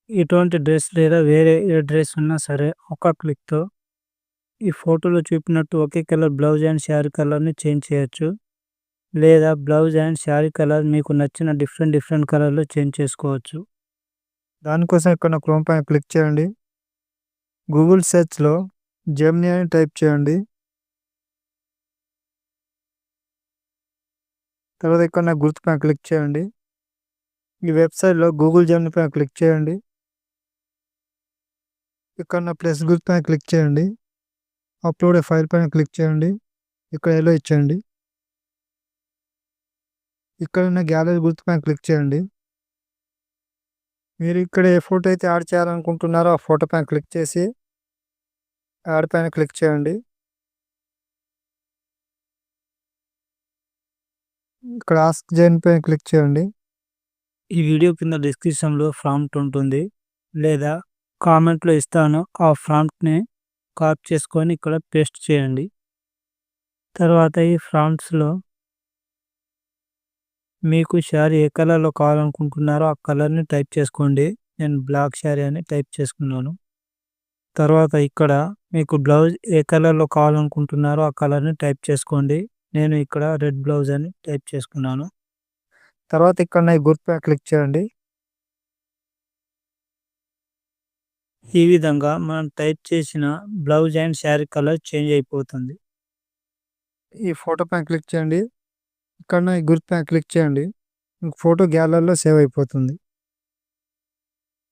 ఇటువంటి డ్రెస్ లేదా వేరే ఏ డ్రెస్ ఉన్నా సరే ఒక క్లిక్‌తో ఈ ఫోటోలో చూపినట్టు ఒకే కలర్ బ్లౌజ్ అండ్ శారీ కలర్‌ని చేంజ్ చేయొచ్చు. లేదా బ్లౌజ్ అండ్ శారీ కలర్ మీకు నచ్చిన డిఫరెంట్ డిఫరెంట్ కలర్‌లో చేంజ్ చేసుకోవచ్చు. దానికోసం ఇక్కడ క్రోమ్ పైన క్లిక్ చేయండి. గూగుల్ సెర్చ్‌లో జెమినీ అని టైప్ చేయండి. తర్వాత ఇక్కడ గుర్తు పైన క్లిక్ చేయండి. ఈ వెబ్‌సైట్‌లో గూగుల్ జెమినీ పైన క్లిక్ చేయండి. ఇక్కడ ప్లస్ గుర్తు పైన క్లిక్ చేయండి. అప్లోడ్ ఏ ఫైల్ పైన క్లిక్ చేయండి. ఇక్కడ ఎలో ఇచ్చేయండి. ఇక్కడ గ్యాలరీ గుర్తు పైన క్లిక్ చేయండి. మీరు ఇక్కడ ఏ ఫోటో అయితే యాడ్ చేయాలనుకుంటున్నారో ఆ ఫోటో పైన క్లిక్ చేసి యాడ్ పైన క్లిక్ చేయండి. ఇక్కడ ఆస్క్ జెన్ పైన క్లిక్ చేయండి. ఈ వీడియో కింద డిస్క్రిప్షన్‌లో ప్రాంప్ట్ ఉంటుంది. లేదా కామెంట్‌లో ఇస్తాను. ఆ ప్రాంప్ట్‌ని కాపీ చేసుకొని ఇక్కడ పేస్ట్ చేయండి. తర్వాత ఈ ప్రాంప్ట్స్‌లో మీకు శారీ ఏ కలర్‌లో కావాలనుకుంటున్నారో ఆ కలర్‌ని టైప్ చేసుకోండి. నేను బ్లాక్ శారీ అని టైప్ చేసుకున్నాను. తర్వాత ఇక్కడ మీకు బ్లౌజ్ ఏ కలర్‌లో కావాలనుకుంటున్నారో ఆ కలర్‌ని టైప్ చేసుకోండి. నేను ఇక్కడ రెడ్ బ్లౌజ్ అని టైప్ చేసుకున్నాను. తర్వాత ఇక్కడ ఈ గుర్తుపై క్లిక్ చేయండి. ఈ విధంగా మనం టైప్ చేసిన blouse and sari colour change అయిపోతుంది. ఈ ఫోటో పైన క్లిక్ చేయండి. ఇక్కడ ఈ గుర్తు పైన క్లిక్ చేయండి. ఫోటో గ్యాలరీలో సేవ్ అయిపోతుంది.